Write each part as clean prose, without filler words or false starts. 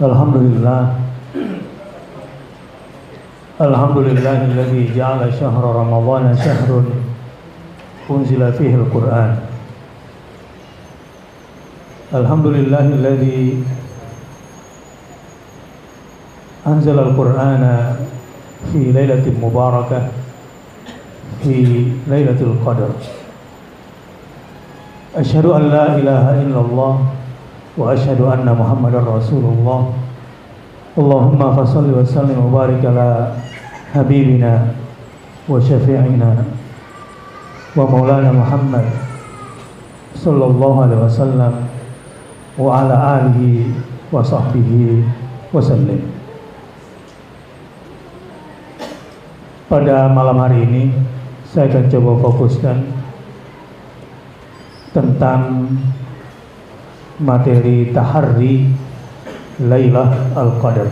Alhamdulillah. Alhamdulillahilladzi ja'ala syahra Ramadhana syahrun unzila fihi al-Qur'an. Alhamdulillahilladzi anzala al-Qur'ana fi lailatin mubarakah fi lailatul qadar. Asyhadu an la ilaha illallah wa asyhadu anna Muhammadar Rasulullah. Allahumma fashalli wa sallim wa barik ala habibina wa syafi'ina wa maulana Muhammad sallallahu alaihi wasallam wa ala alihi wa sahbihi wa sallim. Pada malam hari ini saya akan coba fokuskan tentang materi tahari Lailah Al-Qadar.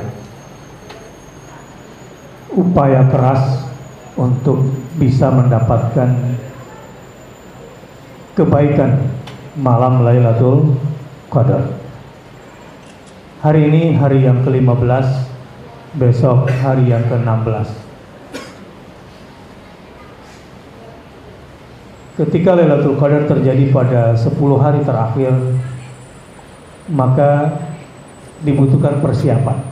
Upaya keras untuk bisa mendapatkan kebaikan malam Lailatul Qadar. Hari ini hari yang ke-15, besok hari yang ke-16. Ketika Lailatul Qadar terjadi pada 10 hari terakhir, maka dibutuhkan persiapan.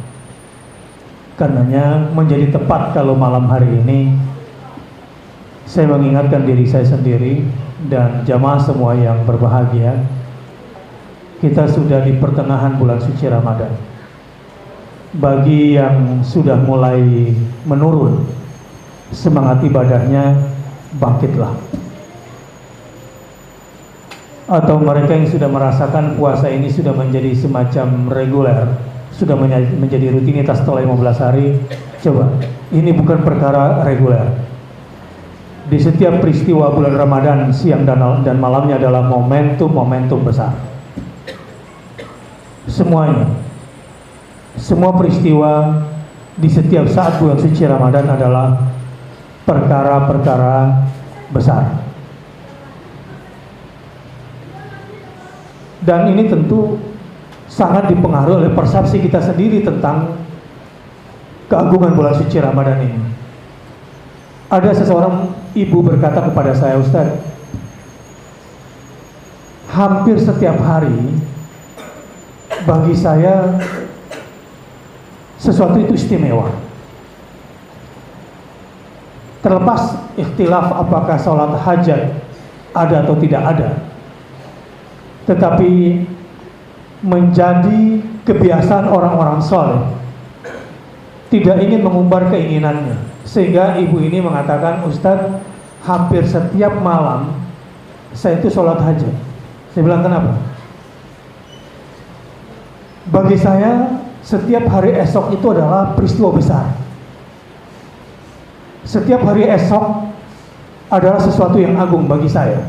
Karenanya menjadi tepat kalau malam hari ini saya mengingatkan diri saya sendiri dan jamaah semua yang berbahagia, kita sudah di pertengahan bulan suci Ramadan. Bagi yang sudah mulai menurun semangat ibadahnya, bangkitlah. Atau mereka yang sudah merasakan puasa ini sudah menjadi semacam reguler, sudah menjadi rutinitas setelah 15 hari, coba, ini bukan perkara reguler. Di setiap peristiwa bulan Ramadan, siang dan malamnya adalah momentum besar. Semuanya, semua peristiwa di setiap saat bulan suci Ramadan adalah perkara-perkara besar. Dan ini tentu sangat dipengaruhi oleh persepsi kita sendiri tentang keagungan bulan suci Ramadan ini. Ada seseorang ibu berkata kepada saya, Ustaz, hampir setiap hari bagi saya sesuatu itu istimewa. Terlepas ikhtilaf apakah sholat hajat ada atau tidak ada, tetapi menjadi kebiasaan orang-orang soleh, tidak ingin mengumbar keinginannya. Sehingga ibu ini mengatakan, Ustadz, hampir setiap malam saya itu sholat hajat. Saya bilang, kenapa? Bagi saya setiap hari esok itu adalah peristiwa besar. Setiap hari esok adalah sesuatu yang agung bagi saya.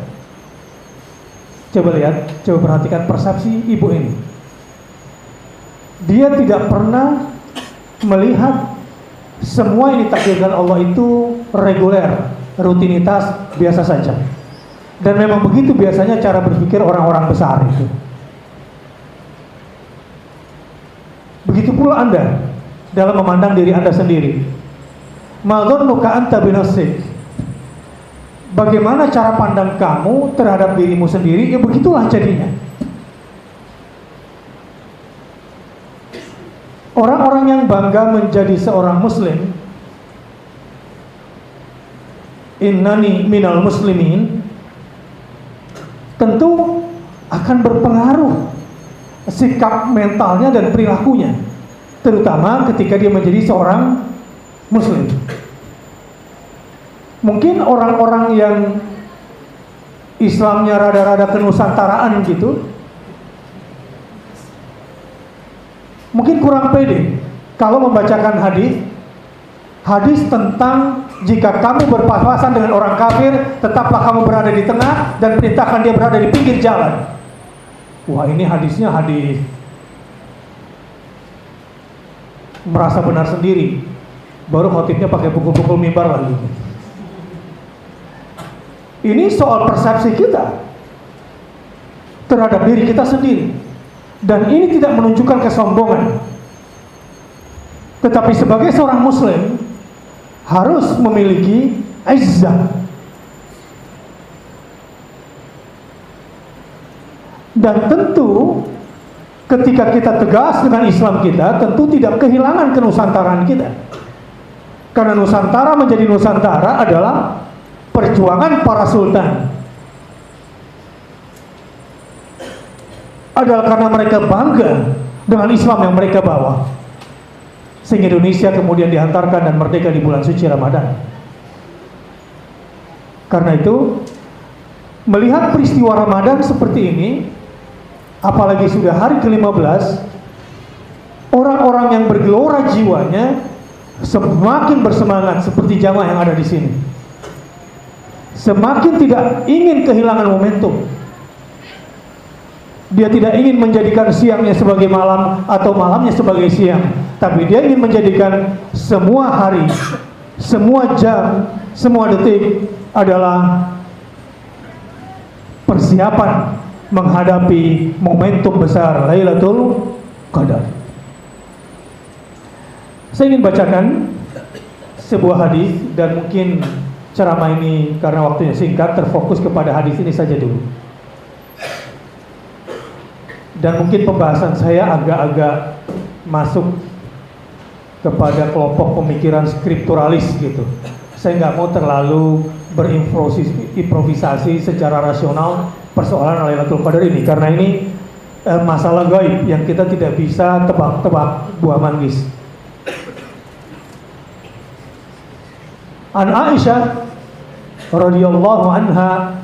Coba lihat, coba perhatikan persepsi ibu ini. Dia tidak pernah melihat semua yang ditakdirkan Allah itu reguler, rutinitas, biasa saja. Dan memang begitu biasanya cara berpikir orang-orang besar itu. Begitu pula Anda dalam memandang diri Anda sendiri. Ma dhannuka anta binafsik. Bagaimana cara pandang kamu terhadap dirimu sendiri, ya begitulah jadinya. Orang-orang yang bangga menjadi seorang muslim, innani minal muslimin, tentu akan berpengaruh sikap mentalnya dan perilakunya, terutama ketika dia menjadi seorang muslim. Mungkin orang-orang yang Islamnya rada-rada kenusantaraan gitu, mungkin kurang pede kalau membacakan hadis tentang jika kamu berpapasan dengan orang kafir, tetaplah kamu berada di tengah dan perintahkan dia berada di pinggir jalan. Wah, ini hadisnya hadis merasa benar sendiri, baru khotibnya pakai pukul-pukul mimbar lagi. Ini soal persepsi kita terhadap diri kita sendiri. Dan ini tidak menunjukkan kesombongan, Tetapi sebagai seorang muslim harus memiliki izzah. Dan tentu ketika kita tegas dengan Islam kita, tentu tidak kehilangan kenusantaraan kita. Karena Nusantara menjadi Nusantara adalah perjuangan para sultan. Adalah karena mereka bangga dengan Islam yang mereka bawa, sehingga Indonesia kemudian dihantarkan dan merdeka di bulan suci Ramadan. Karena itu, melihat peristiwa Ramadan seperti ini, apalagi sudah hari ke-15, orang-orang yang bergelora jiwanya semakin bersemangat seperti jamaah yang ada di sini. Semakin tidak ingin kehilangan momentum. Dia tidak ingin menjadikan siangnya sebagai malam atau malamnya sebagai siang, tapi dia ingin menjadikan semua hari, semua jam, semua detik adalah persiapan menghadapi momentum besar Lailatul Qadar. Saya ingin bacakan sebuah hadis, dan mungkin ceramah ini karena waktunya singkat terfokus kepada hadis ini saja dulu. Dan mungkin pembahasan saya agak-agak masuk kepada kelompok pemikiran skripturalis gitu. Saya nggak mau terlalu berimprovisasi secara rasional persoalan Lailatul Qadar ini, karena ini masalah gaib yang kita tidak bisa tebak-tebak buah manggis. An Aisyah radhiyallahu anha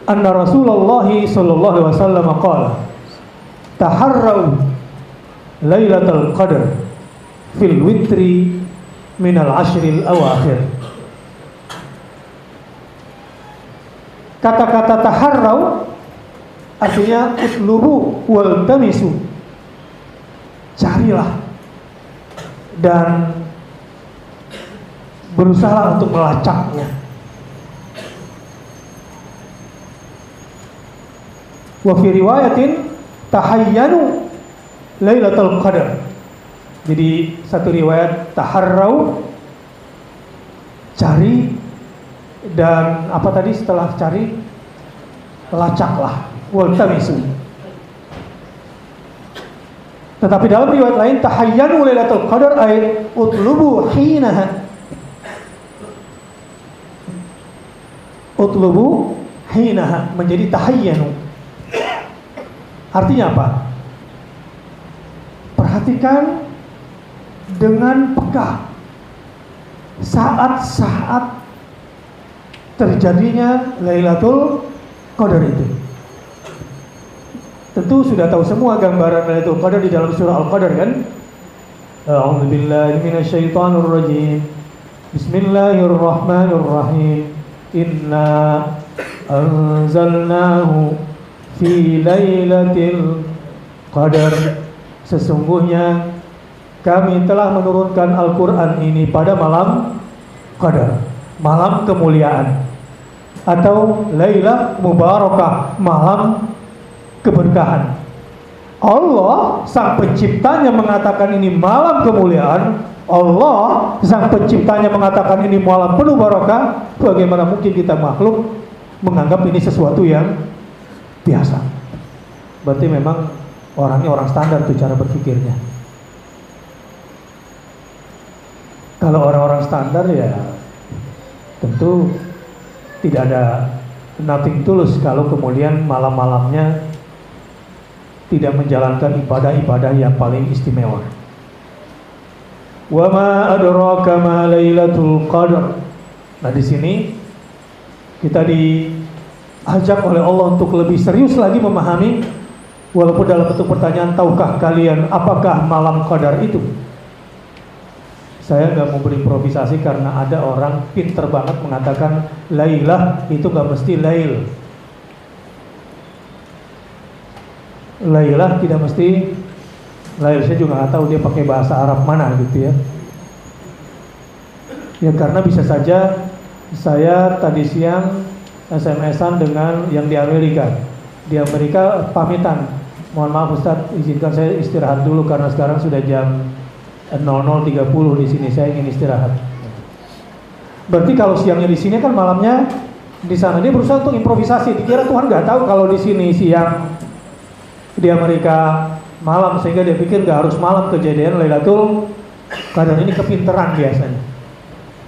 anna Rasulullah sallallahu alaihi wasallam qala taharrau Lailatul Qadar fil witri minal ashril awakhir. Kata-kata taharrau artinya utlubu wal tamisu, carilah dan berusaha untuk melacaknya. Wa fi riwayatin tahayyanu Lailatul Qadar. Jadi satu riwayat taharrau, cari, dan apa tadi setelah cari, lacaklah, waltamisu. Tetapi dalam riwayat lain tahayyanu Lailatul Qadar ay utlubu hinaha. Utlubu hinaha menjadi tahayyanu. Artinya apa? Perhatikan dengan peka saat-saat terjadinya Lailatul Qadar itu. Tentu sudah tahu semua gambaran Lailatul Qadar di dalam surah Al-Qadar kan? A'udzu billahi minasyaitonir rajim. Bismillahirrahmanirrahim. Inna anzalnahu fi lailatul qadar. Sesungguhnya kami telah menurunkan Al-Quran ini pada malam Qadar, malam kemuliaan, atau Lailah Mubarakah, malam keberkahan. Allah sang penciptanya mengatakan ini malam kemuliaan. Allah sang penciptanya mengatakan ini malam penuh barakah. Bagaimana mungkin kita makhluk menganggap ini sesuatu yang biasa? Berarti memang orangnya orang standar tuh cara berpikirnya. Kalau orang-orang standar ya tentu tidak ada nothing tulus kalau kemudian malam-malamnya tidak menjalankan ibadah-ibadah yang paling istimewa. Wa ma adraka ma Lailatul Qadar. Nah, di sini kita diajak oleh Allah untuk lebih serius lagi memahami, walaupun dalam bentuk pertanyaan, tahukah kalian apakah malam Qadar itu? Saya nggak mau berimprovisasi karena ada orang pinter banget mengatakan Lailah itu nggak mesti Lail. Lailah tidak mesti Lail. Saya juga nggak tahu dia pakai bahasa Arab mana gitu ya. Ya karena bisa saja saya tadi siang SMS-an dengan yang di Amerika. Di Amerika pamitan, mohon maaf Ustadz, izinkan saya istirahat dulu karena sekarang sudah jam 00.30 di sini, saya ingin istirahat. Berarti kalau siangnya di sini kan malamnya di sana. Dia berusaha untuk improvisasi. Dikira Tuhan nggak tahu kalau di sini siang, di Amerika malam, sehingga dia pikir nggak harus malam kejadian Lailatul Qadar. Ini kepinteran biasanya.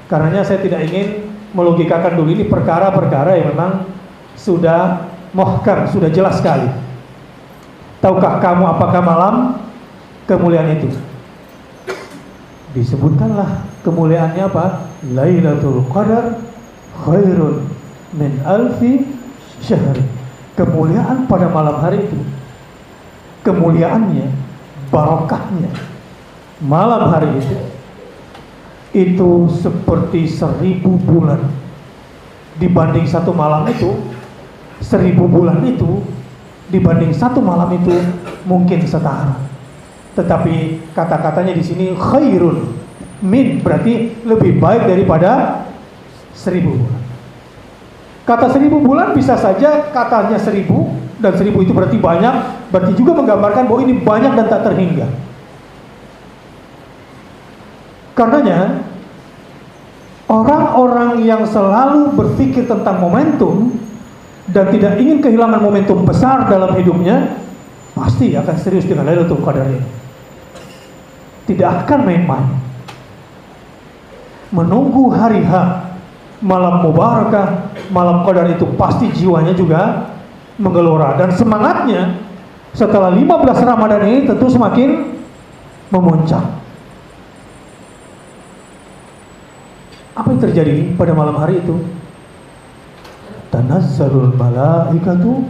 Karenanya saya tidak ingin melogikakan dulu, ini perkara-perkara yang memang sudah muhkam, sudah jelas sekali. Tahukah kamu apakah malam kemuliaan itu? Disebutkanlah kemuliaannya apa? Lailatul Qadar khairun min alfi syahr. Kemuliaan pada malam hari itu, kemuliaannya, barokahnya malam hari itu seperti 1000 bulan. Dibanding satu malam itu, 1000 bulan itu dibanding satu malam itu mungkin setara. Tetapi kata-katanya di sini khairun min, berarti lebih baik daripada 1000 bulan. Kata 1000 bulan bisa saja katanya 1000, dan 1000 itu berarti banyak, berarti juga menggambarkan bahwa ini banyak dan tak terhingga. Karenanya orang-orang yang selalu berpikir tentang momentum dan tidak ingin kehilangan momentum besar dalam hidupnya, pasti akan serius dengan Lailatul Qadar ini. Tidak akan main-main. Menunggu hari H, malam mubarakah, malam Qadar itu pasti jiwanya juga menggelora, dan semangatnya setelah 15 Ramadan ini tentu semakin memuncak. Apa yang terjadi pada malam hari itu? Tanazzalul malaikatu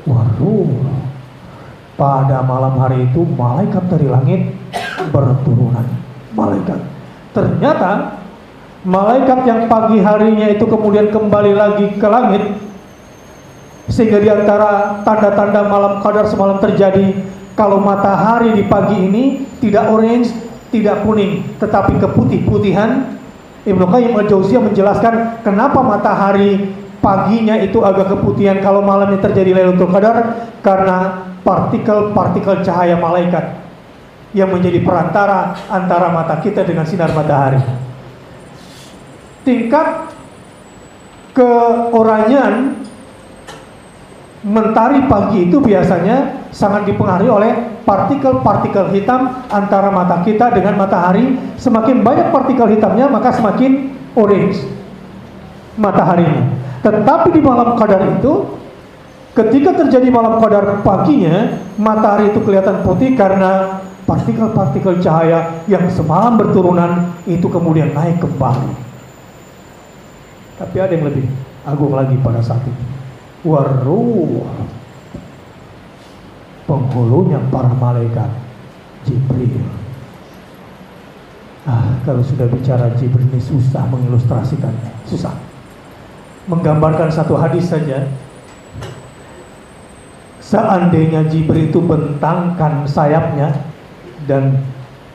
waruh. Pada malam hari itu malaikat dari langit berturunan. Malaikat. Ternyata malaikat yang pagi harinya itu kemudian kembali lagi ke langit, sehingga di antara tanda-tanda malam Qadar semalam terjadi, kalau matahari di pagi ini tidak orange, tidak kuning, tetapi keputih-putihan. Ibnu Qayyim al-Jauziyah menjelaskan kenapa matahari paginya itu agak keputihan kalau malamnya terjadi Lailatul Qadar, karena partikel-partikel cahaya malaikat yang menjadi perantara antara mata kita dengan sinar matahari. Tingkat keoranyan mentari pagi itu biasanya sangat dipengaruhi oleh partikel-partikel hitam antara mata kita dengan matahari. Semakin banyak partikel hitamnya, maka semakin orange mataharinya. Tetapi di malam Qadar itu, ketika terjadi malam Qadar paginya, matahari itu kelihatan putih karena partikel-partikel cahaya yang semalam berturunan itu kemudian naik kembali. Tapi ada yang lebih agung lagi pada saat itu. Waruh, penghulunya para malaikat, Jibril. Kalau sudah bicara Jibril ini susah mengilustrasikannya, susah. Menggambarkan satu hadis saja. Seandainya Jibril itu bentangkan sayapnya dan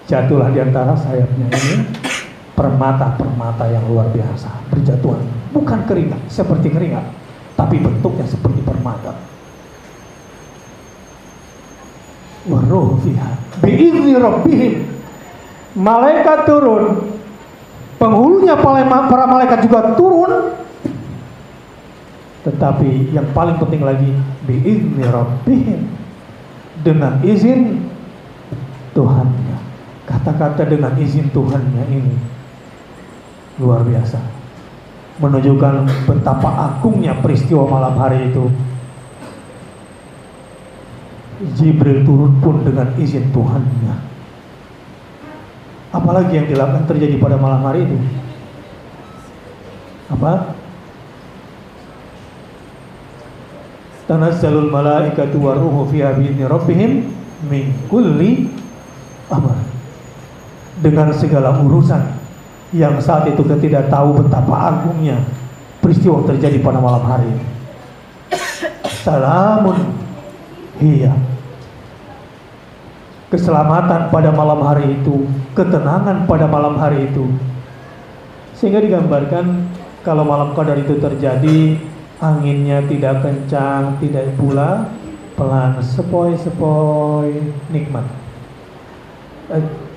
jatuhlah di antara sayapnya ini permata-permata yang luar biasa berjatuhan, bukan keringat seperti keringat, tapi bentuknya seperti permata. Waruh fiha bi'izni rabbihim. Malaikat turun, penghulunya para malaikat juga turun. Tetapi yang paling penting lagi, bi'izni rabbihim, dengan izin Tuhannya. Kata-kata dengan izin Tuhannya ini luar biasa, menunjukkan betapa agungnya peristiwa malam hari itu. Jibril turun pun dengan izin Tuhannya. Apalagi yang dilakukan terjadi pada malam hari itu? Apa? Tanazzalul malaikatu waruhu fiha bi'izni rabbihim min kulli amr. Dengan segala urusan yang saat itu kita tidak tahu betapa agungnya peristiwa yang terjadi pada malam hari ini. Salamun hiya. Keselamatan pada malam hari itu, ketenangan pada malam hari itu. Sehingga digambarkan kalau malam Qadar itu terjadi, anginnya tidak kencang, tidak pula pelan, sepoi-sepoi, nikmat.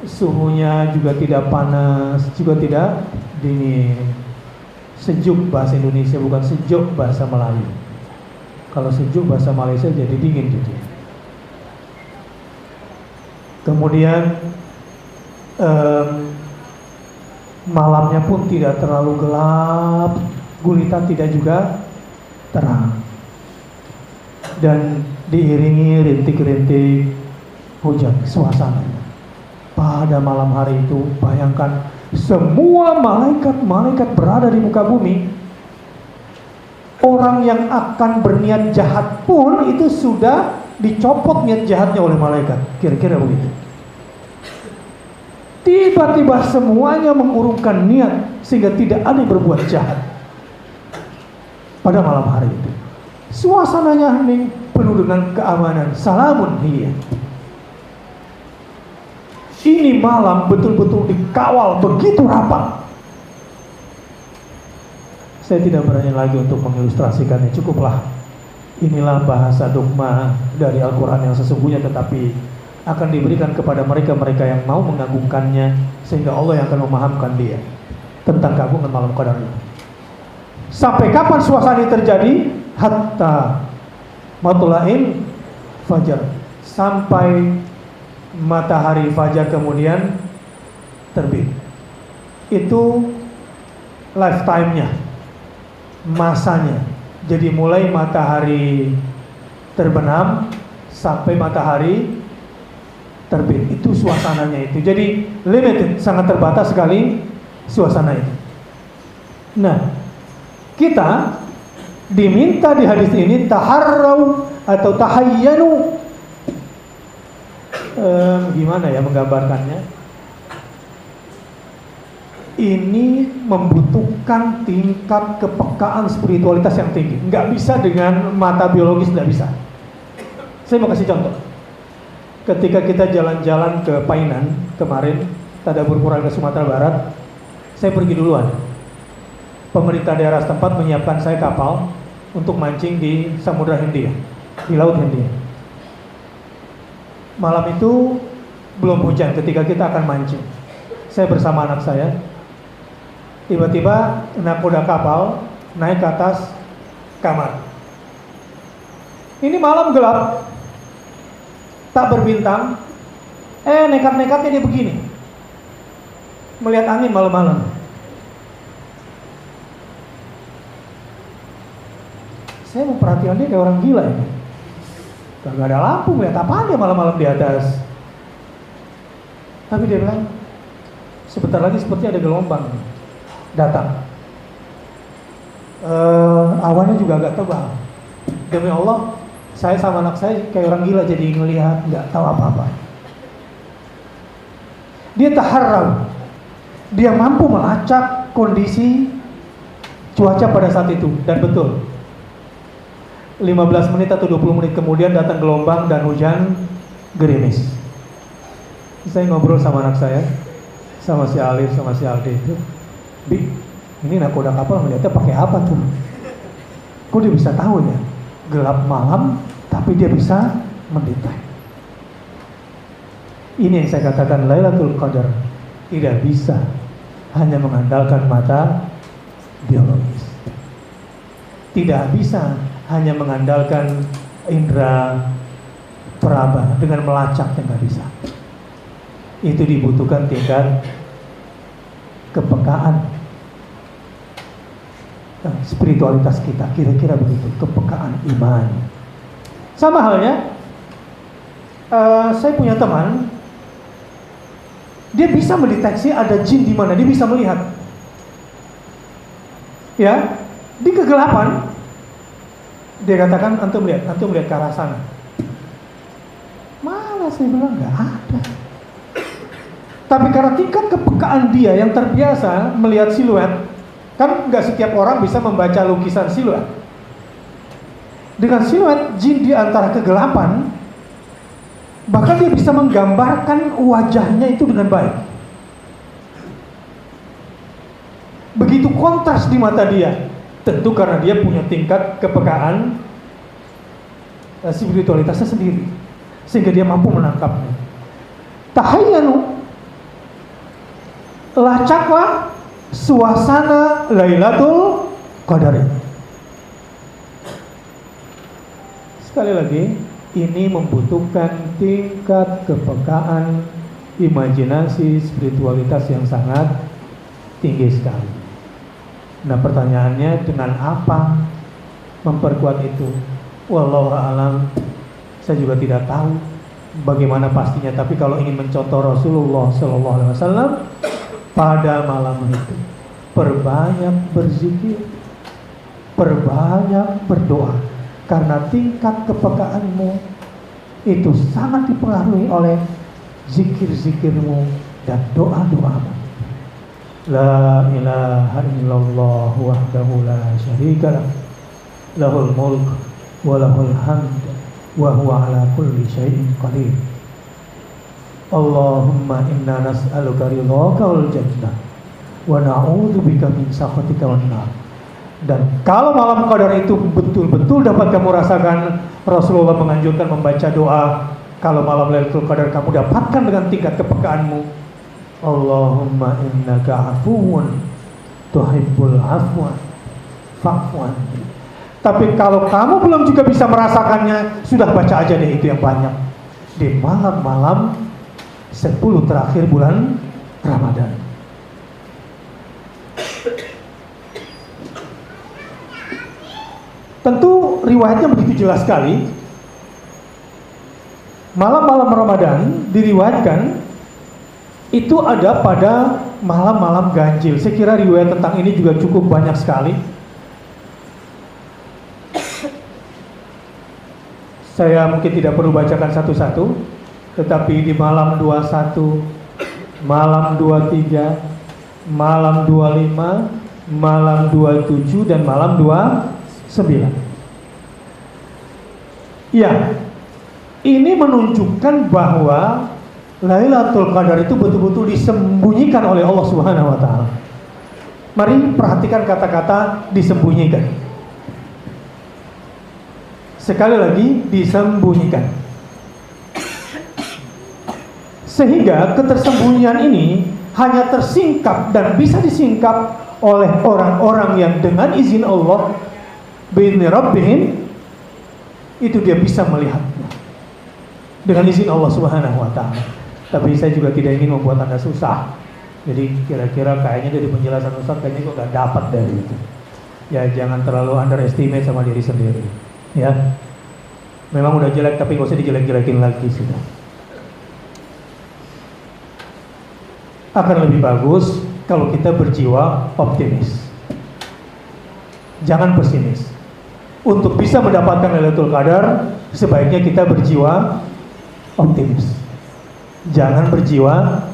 suhunya juga tidak panas, juga tidak dingin. Sejuk bahasa Indonesia, bukan sejuk bahasa Melayu. Kalau sejuk bahasa Malaysia jadi dingin gitu. Kemudian malamnya pun tidak terlalu gelap, gulita tidak juga terang, dan diiringi rintik-rintik hujan. Suasananya pada malam hari itu, bayangkan semua malaikat-malaikat berada di muka bumi. Orang yang akan berniat jahat pun itu sudah dicopot niat jahatnya oleh malaikat. Kira-kira begitu. Tiba-tiba semuanya mengurungkan niat sehingga tidak ada yang berbuat jahat pada malam hari itu. Suasananya hening, penuh dengan keamanan. Salamun hiya. Ini malam betul-betul dikawal begitu rapat. Saya tidak berani lagi untuk mengilustrasikannya, cukuplah. Inilah bahasa dogma dari Al-Quran yang sesungguhnya, tetapi akan diberikan kepada mereka-mereka yang mau mengagungkannya, sehingga Allah yang akan memahamkan dia tentang keagungan malam qadar itu. Sampai kapan suasana ini terjadi? Hatta matla'il fajar, sampai matahari fajar kemudian terbit. Itu lifetime-nya, masanya. Jadi mulai matahari terbenam sampai matahari terbit, itu suasananya itu. Jadi limited, sangat terbatas sekali suasana itu. Nah, kita diminta di hadis ini taharrau atau tahayyanu, gimana ya menggambarkannya? Ini membutuhkan tingkat kepekaan spiritualitas yang tinggi. Nggak bisa dengan mata biologis, nggak bisa. Saya mau kasih contoh. Ketika kita jalan-jalan ke Painan kemarin, tadabur Quran ke Sumatera Barat, saya pergi duluan. Pemerintah daerah setempat menyiapkan saya kapal untuk mancing di Samudra Hindia, di Laut Hindia. Malam itu belum hujan ketika kita akan mancing. Saya bersama anak saya. Tiba-tiba nakoda kapal naik ke atas kamar. Ini malam gelap, tak berbintang. Nekat-nekatnya dia begini, melihat angin malam-malam. Saya memperhatikan dia kayak orang gila ini. Gak ada lampu, melihat apaan dia malam-malam di atas. Tapi dia bilang, sebentar lagi seperti ada gelombang datang. Awannya juga agak tebal. Demi Allah, saya sama anak saya kayak orang gila, jadi ngelihat, nggak tahu apa-apa. Dia taharrau, dia mampu melacak kondisi cuaca pada saat itu, dan betul 15 menit atau 20 menit kemudian datang gelombang dan hujan gerimis. Saya ngobrol sama anak saya, sama si Alif, sama si Aldi itu, Bi, ini nakoda kapal melihatnya pakai apa tuh? Kok dia bisa tahu ya? Gelap malam, tapi dia bisa mendetek. Ini yang saya katakan Lailatul Qadar tidak bisa hanya mengandalkan mata biologis. Tidak bisa hanya mengandalkan indera peraba dengan melacak, yang nggak bisa. Itu dibutuhkan tingkat kepekaan spiritualitas kita, kira-kira begitu, kepekaan iman. Sama halnya, saya punya teman, dia bisa mendeteksi ada jin di mana, dia bisa melihat. Ya, di kegelapan, dia katakan, antum lihat ke arah sana. Malah saya bilang nggak ada. Tapi karena tingkat kepekaan dia yang terbiasa melihat siluet, kan nggak setiap orang bisa membaca lukisan siluet. Dengan siluet jin di antara kegelapan, bahkan dia bisa menggambarkan wajahnya itu dengan baik. Begitu kontras di mata dia. Tentu karena dia punya tingkat kepekaan spiritualitasnya sendiri, sehingga dia mampu menangkapnya. Tahayyanu, lacaklah suasana Lailatul Qadar. Sekali lagi, ini membutuhkan tingkat kepekaan, imajinasi, spiritualitas yang sangat tinggi sekali. Nah, pertanyaannya, dengan apa memperkuat itu? Wallahu a'lam. Saya juga tidak tahu bagaimana pastinya, tapi kalau ingin mencontoh Rasulullah SAW pada malam itu, perbanyak berzikir, perbanyak berdoa, karena tingkat kepekaanmu itu sangat dipengaruhi oleh zikir-zikirmu dan doa-doamu. La ilaha illallah wahdahu la syarika lah, lahul mulk wa lahul hamd wa huwa ala kulli syai'in qadir. Allahumma inna nas'aluka ridhaka wal jannah wa na'udzubika min sakhatika wan nar. Dan kalau malam Qadar itu betul-betul dapat kamu rasakan, Rasulullah menganjurkan membaca doa. Kalau malam Lailatul Qadar kamu dapatkan dengan tingkat kepekaanmu, Allahumma innaka afuwun tuhibbul afwa fa'fu anni. Tapi kalau kamu belum juga bisa merasakannya, sudah baca aja deh itu yang banyak di malam-malam 10 terakhir bulan Ramadan. Tentu riwayatnya begitu jelas sekali. Malam-malam Ramadan diriwayatkan itu ada pada malam-malam ganjil. Saya kira riwayat tentang ini juga cukup banyak sekali. Saya mungkin tidak perlu bacakan satu-satu, tetapi di malam 21, malam 23, malam 25, malam 27, dan malam 29. Ya, ini menunjukkan bahwa Lailatul Qadar itu betul-betul disembunyikan oleh Allah Subhanahu wa taala. Mari perhatikan kata-kata disembunyikan. Sekali lagi, disembunyikan. Sehingga ketersembunyian ini hanya tersingkap dan bisa disingkap oleh orang-orang yang dengan izin Allah bi'izni rabbihim, itu dia bisa melihatnya dengan izin Allah Subhanahu wa taala. Tapi saya juga tidak ingin membuat Anda susah. Jadi kira-kira kayaknya dari penjelasan Ustaz kayaknya kok gak dapat dari itu. Ya, jangan terlalu underestimate sama diri sendiri. Ya, memang udah jelek, tapi gak usah dijelek-jelekin lagi sudah. Akan lebih bagus kalau kita berjiwa optimis, jangan pesimis. Untuk bisa mendapatkan Lailatul Qadar, sebaiknya kita berjiwa optimis, jangan berjiwa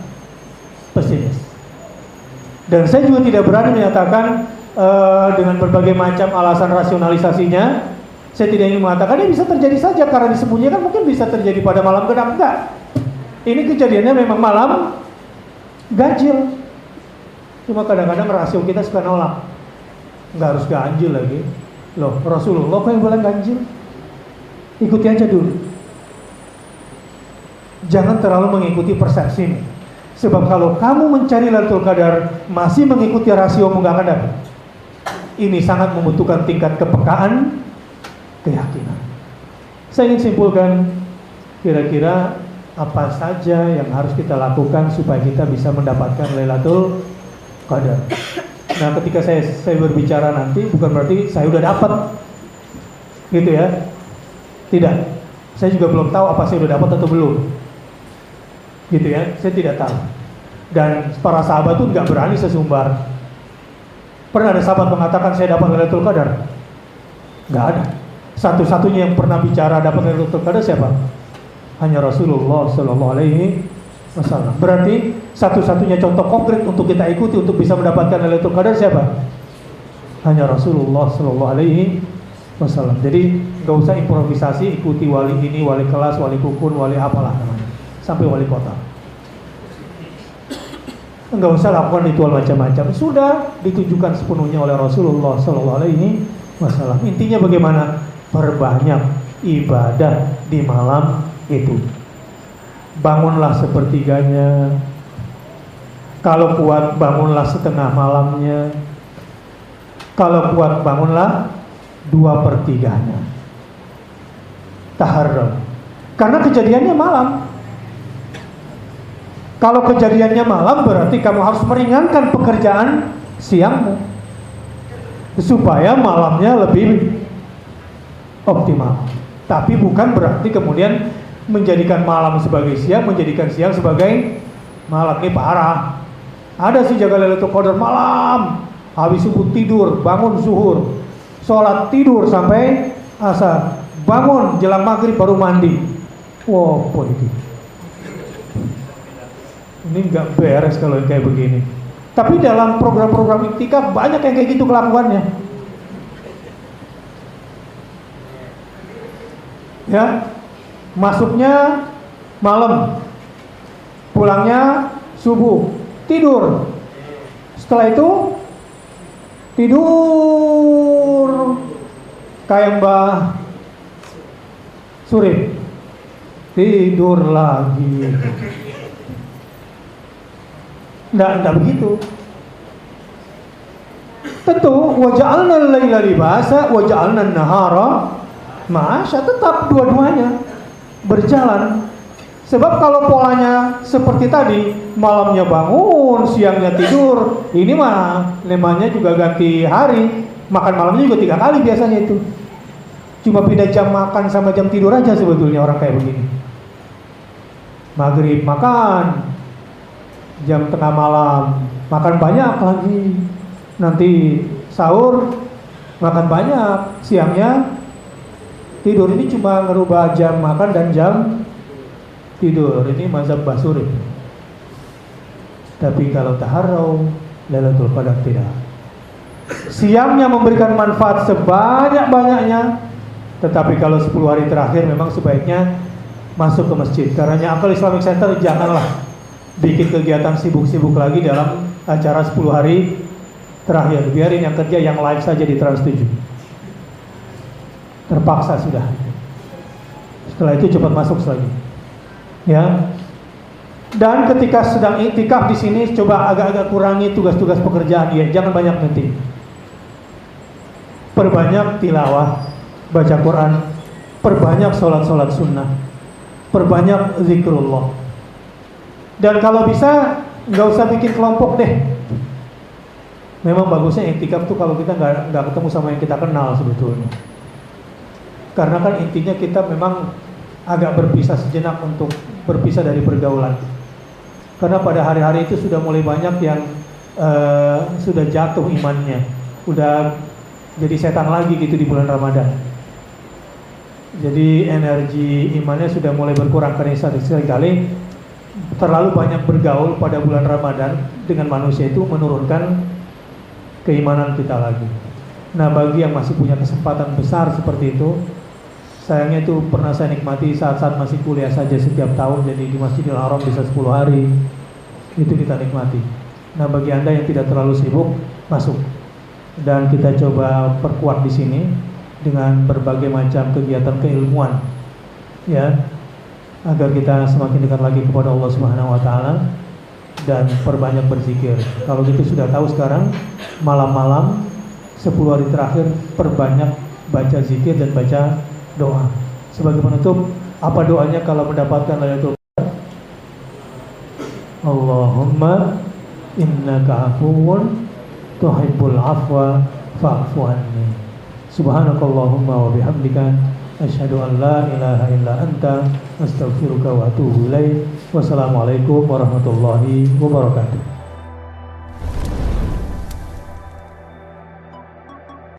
pesimis. Dan saya juga tidak berani menyatakan dengan berbagai macam alasan rasionalisasinya. Saya tidak ingin mengatakan ini bisa terjadi saja karena disembunyikan, mungkin bisa terjadi pada malam genap. Enggak. Ini kejadiannya memang malam ganjil. Cuma kadang-kadang rasio kita suka nolak. Enggak harus ganjil lagi. Loh, Rasulullah kok yang bilang ganjil? Ikuti aja dulu. Jangan terlalu mengikuti persepsi. Sebab kalau kamu mencari Lailatul Qadar masih mengikuti rasiomu, enggak akan dapat. Ini sangat membutuhkan tingkat kepekaan, keyakinan. Saya ingin simpulkan, kira-kira apa saja yang harus kita lakukan supaya kita bisa mendapatkan Lailatul Qadar. Nah, ketika saya berbicara nanti bukan berarti saya udah dapat, gitu ya. Tidak. Saya juga belum tahu apa saya udah dapat atau belum, gitu ya. Saya tidak tahu. Dan para sahabat tuh nggak berani sesumbar. Pernah ada sahabat mengatakan saya dapat Lailatul Qadar? Nggak ada. Satu-satunya yang pernah bicara dapat Lailatul Qadar siapa? Hanya Rasulullah Sallallahu Alaihi Wasallam. Berarti satu-satunya contoh konkret untuk kita ikuti untuk bisa mendapatkan Lailatul Qadar siapa? Hanya Rasulullah Sallallahu Alaihi Wasallam. Jadi nggak usah improvisasi, ikuti wali ini, wali kelas, wali kukun, wali apalah namanya, sampai wali kota. Nggak usah lakukan ritual macam-macam. Sudah ditujukan sepenuhnya oleh Rasulullah Sallallahu Alaihi Wasallam. Intinya bagaimana? Perbanyak ibadah di malam itu. Bangunlah sepertiganya, Kalau kuat bangunlah setengah malamnya. Kalau kuat bangunlah 2/3-nya. Taharrau. Karena kejadiannya malam. Kalau kejadiannya malam berarti kamu harus meringankan pekerjaan siangmu supaya malamnya lebih optimal. Tapi bukan berarti kemudian menjadikan malam sebagai siang, menjadikan siang sebagai malam. Ini parah. Ada sih jaga Lailatul Qadar malam, habis subuh tidur, bangun zuhur, sholat tidur sampai asar, bangun jelang maghrib baru mandi. Wow, ini. Ini nggak beres kalau kayak begini. Tapi dalam program-program iktikaf banyak yang kayak gitu kelakuannya. Ya, masuknya malam, pulangnya subuh, tidur. Setelah itu tidur kayak Mbah Surip, tidur lagi. Nggak begitu. Tentu waja'alna al-laila libasa waja'alna an-nahara ma'asya, tetap dua-duanya berjalan. Sebab kalau polanya seperti tadi, malamnya bangun, siangnya tidur, ini mah namanya juga ganti hari, makan malamnya juga 3 kali biasanya itu. Cuma pindah jam makan sama jam tidur aja sebetulnya orang kayak begini. Maghrib makan, jam tengah malam makan banyak lagi, nanti sahur makan banyak, siangnya tidur. Ini cuma ngerubah jam makan dan jam tidur. Ini mazhab Basuri. Tapi kalau taharrau Lailatul Qadar tidak. Siangnya memberikan manfaat sebanyak-banyaknya, tetapi kalau 10 hari terakhir memang sebaiknya masuk ke masjid. Karena Akal Islamic Center janganlah bikin kegiatan sibuk-sibuk lagi dalam acara 10 hari terakhir. Biarin yang kerja yang live saja di Trans 7. Terpaksa sudah. Setelah itu cepat masuk lagi. Ya. Dan ketika sedang iktikaf di sini coba agak-agak kurangi tugas-tugas pekerjaan ya, jangan banyak nanti. Perbanyak tilawah, baca Quran, perbanyak sholat-sholat sunnah, perbanyak zikrullah. Dan kalau bisa nggak usah bikin kelompok deh. Memang bagusnya iktikaf tuh kalau kita nggak ketemu sama yang kita kenal sebetulnya. Karena kan intinya kita memang agak berpisah sejenak untuk berpisah dari pergaulan. Karena pada hari-hari itu sudah mulai banyak yang sudah jatuh imannya, udah jadi setan lagi gitu di bulan Ramadan. Jadi energi imannya sudah mulai berkurang karena seringkali terlalu banyak bergaul pada bulan Ramadan dengan manusia itu menurunkan keimanan kita lagi. Nah, bagi yang masih punya kesempatan besar seperti itu, sayangnya itu pernah saya nikmati saat-saat masih kuliah saja setiap tahun. Jadi di Masjidil Haram bisa 10 hari itu kita nikmati. Nah, bagi Anda yang tidak terlalu sibuk, masuk. Dan kita coba perkuat di sini dengan berbagai macam kegiatan keilmuan, ya, agar kita semakin dekat lagi kepada Allah Subhanahu wa taala dan perbanyak berzikir. Kalau gitu sudah tahu sekarang, malam-malam 10 hari terakhir perbanyak baca zikir dan baca doa. Sebagai penutup, apa doanya kalau mendapatkan Lailatul Qadar? Allahumma innaka afuwun tuhibbul afwa fa'fu anni. Subhanakallahumma wa bihamdika asyhadu an la ilaha illa anta astaghfiruka wa atubu ilaik. Wassalamualaikum warahmatullahi wabarakatuh.